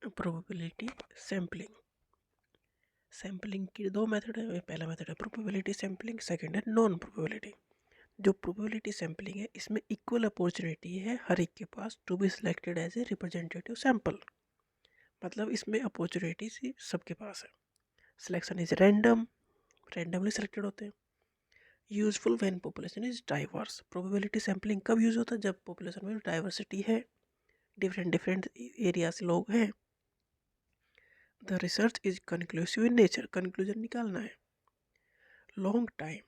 Probability sampling. Sampling की दो method है। पहला मेथड है प्रोबेबिलिटी सैम्पलिंग, सेकंड है नॉन प्रोबेबिलिटी। जो प्रोबेबिलिटी सैम्पलिंग है इसमें इक्वल अपॉर्चुनिटी है हर एक के पास to be selected as a representative sample. मतलब इसमें अपॉर्चुनिटी सबके पास है। Selection is random, randomly selected होते हैं। Useful when population is diverse. Probability sampling कब यूज होता है? जब पॉपुलेशन में डाइवर्सिटी है, डिफरेंट डिफरेंट एरिया से लोग हैं। The research is conclusive in nature. Conclusion निकालना है। Long time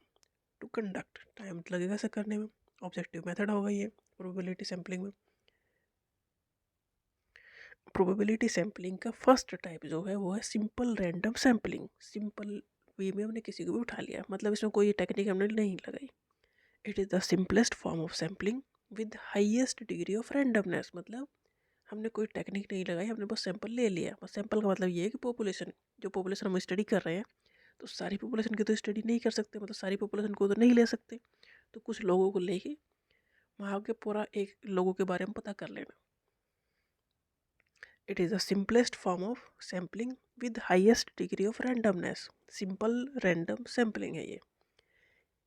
to conduct, time लगेगा ऐसा करने में। ऑब्जेक्टिव मेथड होगा ये प्रोबेबिलिटी सैम्पलिंग में। प्रोबेबिलिटी सैम्पलिंग का फर्स्ट टाइप जो है वो है simple random sampling. Simple way में हमने किसी को भी उठा लिया, मतलब इसमें कोई टेक्निक हमने नहीं लगाई। It is the simplest form of sampling with highest degree of randomness. मतलब हमने कोई टेक्निक नहीं लगाई, हमने बस सैंपल ले लिया। बस सैंपल का मतलब ये है कि पॉपुलेशन, जो पॉपुलेशन हम स्टडी कर रहे हैं, तो सारी पॉपुलेशन की तो स्टडी नहीं कर सकते, मतलब सारी पॉपुलेशन को तो नहीं ले सकते। तो कुछ लोगों को लेके वहाँ के पूरा एक लोगों के बारे में पता कर लेना। It is the simplest form of sampling with highest degree of randomness. Simple random sampling है ये।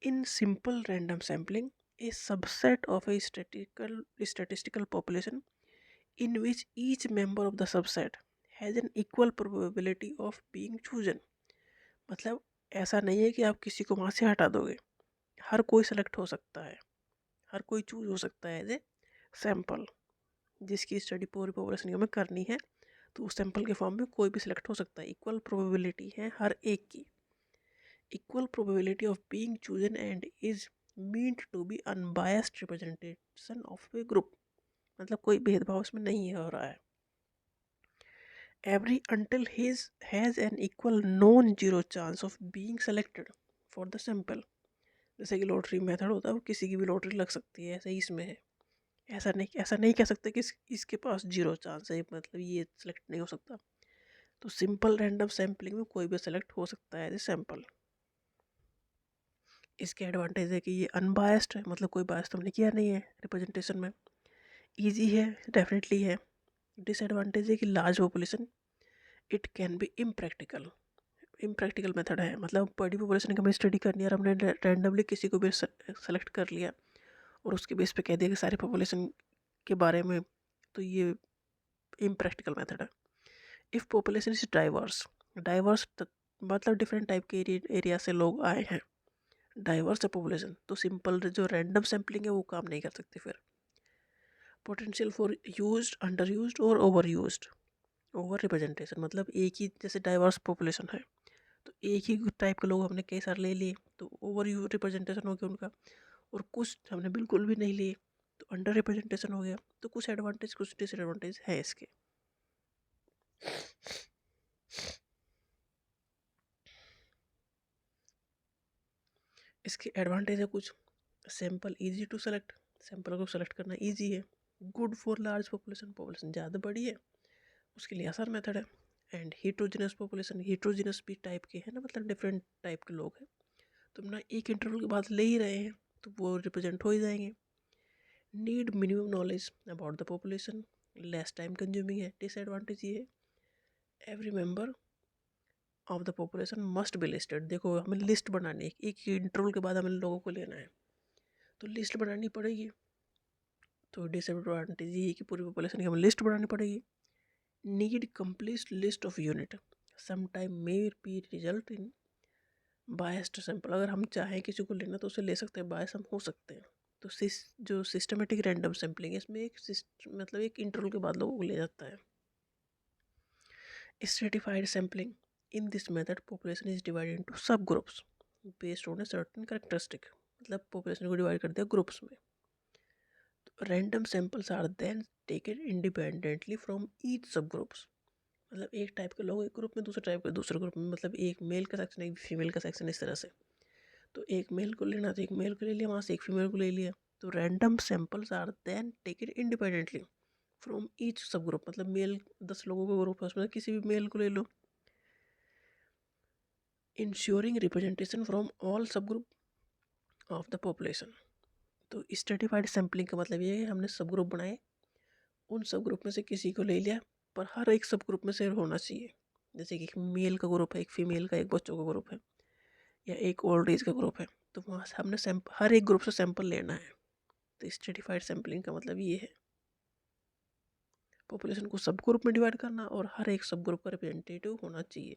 In simple random sampling A subset of A statistical population in which each member of the subset has an equal probability of being chosen। मतलब ऐसा नहीं है कि आप किसी को वहाँ से हटा दोगे, हर कोई सेलेक्ट हो सकता है, हर कोई चूज हो सकता है एज ए सैम्पल। जिसकी स्टडी पूरी पॉपुलेशन की हमें करनी है तो उस सैंपल के फॉर्म में कोई भी सिलेक्ट हो सकता है। इक्वल प्रोबेबिलिटी है हर एक की। Equal probability of being chosen and is meant to be unbiased representation of a group. मतलब कोई भेदभाव इसमें नहीं हो रहा है। Every until his has an equal non zero chance of being selected for the sample. जैसे कि लॉटरी मेथड होता है, वो किसी की भी लॉटरी लग सकती है, ऐसे ही इसमें है। ऐसा नहीं कह सकते कि इसके पास जीरो चांस है, मतलब ये सेलेक्ट नहीं हो सकता। तो सिंपल रैंडम सैम्पलिंग में कोई भी सेलेक्ट हो सकता है एज ए सैंपल। इसके एडवांटेज है कि ये अनबायस्ड है, मतलब कोई बायस तो हमने किया नहीं है रिप्रेजेंटेशन में। ईजी है, डेफिनेटली है। डिसएडवांटेज है कि large population, it can be impractical. Impractical method है, मतलब बड़ी पॉपुलेशन की हमें स्टडी करनी है और हमने रैंडमली किसी को भी सेलेक्ट कर लिया और उसके बेस पे कह दिया कि सारी पॉपुलेशन के बारे में, तो ये इम्प्रैक्टिकल मेथड है। If population is diverse, diverse मतलब डिफरेंट टाइप के एरिया से लोग आए हैं, डाइवर्स है पॉपुलेशन, तो सिंपल जो रैंडम सैम्पलिंग है वो काम नहीं कर सकती फिर। Potential for used, under used और ओवर यूज्ड। ओवर रिप्रेजेंटेशन मतलब एक ही, जैसे डाइवर्स पॉपुलेशन है तो एक ही टाइप के लोग हमने कई सारे ले लिए तो ओवर यू रिप्रेजेंटेशन हो गया उनका। और कुछ हमने बिल्कुल भी नहीं लिए तो अंडर रिप्रेजेंटेशन हो गया। तो कुछ एडवांटेज कुछ डिसएडवांटेज है इसके। इसके एडवांटेज है कुछ। Sample easy to select, sample को सेलेक्ट करना इजी है। Good for large population, population ज़्यादा बड़ी है उसके लिए आसान मेथड है। एंड हीट्रोजिनस पॉपुलेशन, हीट्रोजिनस भी टाइप के है ना, मतलब डिफरेंट टाइप के लोग हैं, तो हम ना एक इंटरवल के बाद ले ही रहे हैं तो वो रिप्रेजेंट हो ही जाएंगे। Need minimum knowledge about the population, less time consuming है। डिसएडवांटेज ये है every member of the population must be listed. देखो हमें लिस्ट बनानी है, एक इंटरवल के बाद हमें लोगों को लेना है तो लिस्ट बनानी पड़ेगी। तो डिसएडवांटेज ये है कि पूरी पॉपुलेशन की हमें लिस्ट बनानी पड़ेगी। Need complete list of unit, some time may be result in biased sample. अगर हम चाहें किसी को लेना तो उसे ले सकते हैं, बायस हम हो सकते हैं। तो जो सिस्टमेटिक रैंडम सैम्पलिंग है इसमें एक मतलब एक इंटरवल के बाद लोगों को ले जाता है। Stratified sampling, in this method population is divided into sub groups based on a certain characteristic. मतलब पॉपुलेशन को डिवाइड कर दिया ग्रुप्स में। तो random samples are then taken independently from each sub groups. मतलब एक टाइप के लोग एक ग्रुप में, दूसरे टाइप के दूसरे ग्रुप में, मतलब एक मेल का सेक्शन एक फीमेल का सेक्शन, इस तरह से। तो एक मेल को लेना तो एक मेल को ले लिया, वहाँ से एक फीमेल को ले लिया। तो random samples are then taken independently from each sub group. मतलब मेल 10 लोगों का ग्रुप है उसमें किसी भी मेल को ले लो। इंश्योरिंग रिप्रेजेंटेशन फ्रॉम ऑल सब ग्रुप ऑफ द पॉपुलेशन। तो स्ट्रेटिफाइड सैम्पलिंग का मतलब ये है हमने सब ग्रुप बनाए, उन सब ग्रुप में से किसी को ले लिया पर हर एक सब ग्रुप में से होना चाहिए। जैसे कि एक मेल का ग्रुप है, एक फीमेल का, एक बच्चों का ग्रुप है, या एक ओल्ड एज का ग्रुप है, तो वहाँ से हमने हर एक ग्रुप से सैंपल लेना है। तो स्ट्रेटिफाइड सैम्पलिंग का मतलब ये है, पॉपुलेशन को सब ग्रुप में डिवाइड करना और हर एक सब ग्रुप का रिप्रेजेंटेटिव होना चाहिए।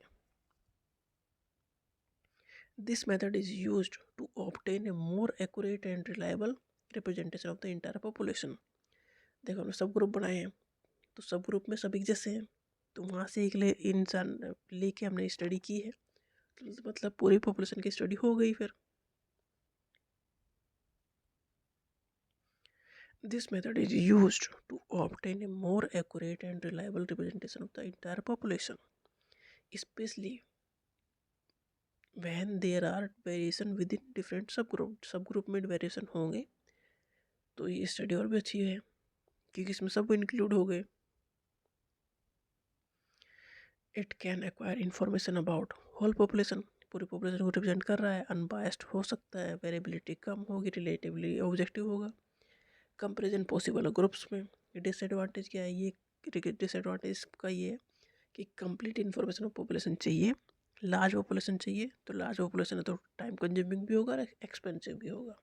This method is used to obtain a more accurate and reliable representation of the entire population. देखो हमने सब ग्रुप बनाए हैं, तो सब ग्रुप में सब एक जैसे हैं, तो वहाँ से एक इंसान लेके हमने स्टडी की है, तो मतलब पूरी पॉपुलेशन की स्टडी हो गई फिर। This method is used to obtain a more accurate and reliable representation of the entire population, especially when there are variation within different subgroup। Subgroup में वेरिएशन होंगे तो ये स्टडी और भी अच्छी है क्योंकि इसमें सब इंक्लूड हो गए। It can acquire information about whole population, पूरी पॉपुलेशन को रिप्रेजेंट कर रहा है, अनबायस्ड हो सकता है, वेरिएबिलिटी कम होगी, रिलेटिवली ऑब्जेक्टिव होगा, कंपेरिजन पॉसिबल ग्रुप्स में। डिसएडवांटेज क्या है, ये डिसएडवांटेज का ये है कि कंप्लीट इन्फॉर्मेशन ऑफ पॉपुलेशन चाहिए, लार्ज पॉपुलेशन चाहिए, तो लार्ज पॉपुलेशन है तो टाइम कंज्यूमिंग भी होगा और एक्सपेंसिव भी होगा।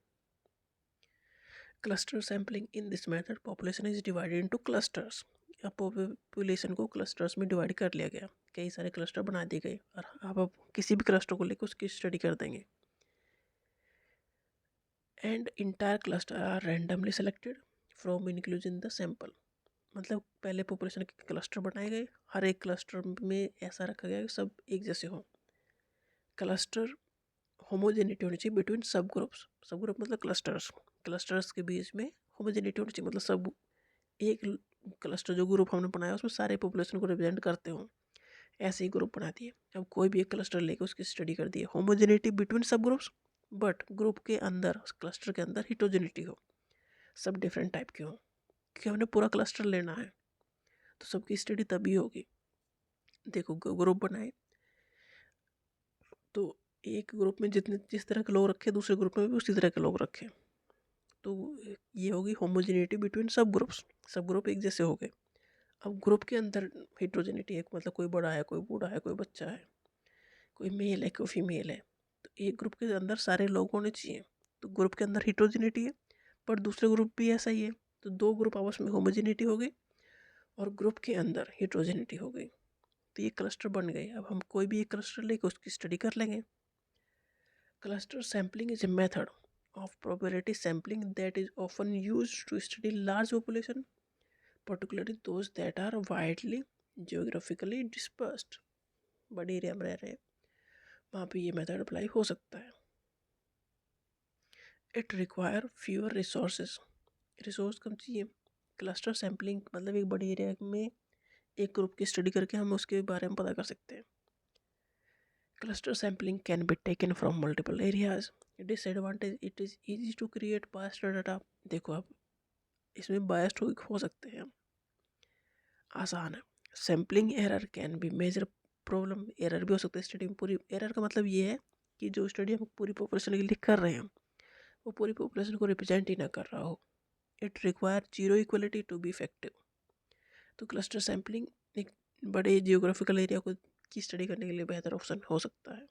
Cluster sampling, in this method population is divided into clusters. अब पॉपुलेशन को क्लस्टर्स में डिवाइड कर लिया गया, कई सारे क्लस्टर बना दिए गए और अब किसी भी क्लस्टर को लेकर उसकी स्टडी कर देंगे। And entire cluster are randomly selected from inclusion the sample. मतलब पहले पॉपुलेशन के क्लस्टर बनाए गए, हर एक क्लस्टर में ऐसा रखा गया कि सब एक जैसे हों। क्लस्टर होमोजेनिटी होनी चाहिए बिटवीन सब ग्रुप्स। सब ग्रुप मतलब क्लस्टर्स, क्लस्टर्स के बीच में होमोजेनिटी होनी चाहिए, मतलब सब एक क्लस्टर जो ग्रुप हमने बनाया उसमें सारे पॉपुलेशन को रिप्रेजेंट करते हों, ऐसे ही ग्रुप बना दिए। अब कोई भी एक क्लस्टर लेके उसकी स्टडी कर दी, होमोजेनिटी बिटवीन सब ग्रुप्स, बट ग्रुप के अंदर, क्लस्टर के अंदर हिटोजेनिटी हो, सब डिफरेंट टाइप के हो, क्योंकि हमने पूरा क्लस्टर लेना है तो सबकी स्टडी तभी होगी। देखो ग्रुप बनाए तो एक ग्रुप में जिस तरह के लोग रखे, दूसरे ग्रुप में भी उसी तरह के लोग रखे, तो ये होगी होमोजेनिटी बिटवीन सब ग्रुप्स, सब ग्रुप एक जैसे हो गए। अब ग्रुप के अंदर हिट्रोजेनिटी है, मतलब कोई बड़ा है, कोई बूढ़ा है, कोई बच्चा है, कोई मेल है, कोई फीमेल है, तो एक ग्रुप के अंदर सारे लोग होने चाहिए। तो ग्रुप के अंदर हिट्रोजेनिटी है पर दूसरे ग्रुप भी ऐसा ही है, तो दो ग्रुप आपस में होमोजेनिटी हो गई और ग्रुप के अंदर हिट्रोजेनिटी हो गई, तो ये क्लस्टर बन गए। अब हम कोई भी एक क्लस्टर लेकर उसकी स्टडी कर लेंगे। Cluster sampling is a method of probability sampling that is often used to study large population, particularly those that are widely geographically dispersed। बड़ी एरिया में रह रहे हैं वहाँ पे ये मेथड अप्लाई हो सकता है। It require fewer resources, resource कम चाहिए। क्लस्टर सैम्पलिंग मतलब एक बड़ी एरिया में एक ग्रुप की स्टडी करके हम उसके बारे में पता कर सकते हैं। Cluster sampling can be taken from multiple areas. Disadvantage, it is easy to create biased data. देखो आप इसमें बायस्ड हो सकते हैं, आसान है। Sampling error can be major problem, error भी हो सकता है स्टडी में। पूरी एरर का मतलब ये है कि जो स्टडी हम पूरी पॉपुलेशन के लिए कर रहे हैं वो पूरी पॉपुलेशन को रिप्रेजेंट ही ना कर रहा हो। It require zero equality to be effective. तो क्लस्टर सैम्पलिंग एक बड़े जियोग्राफिकल एरिया को की स्टडी करने के लिए बेहतर ऑप्शन हो सकता है।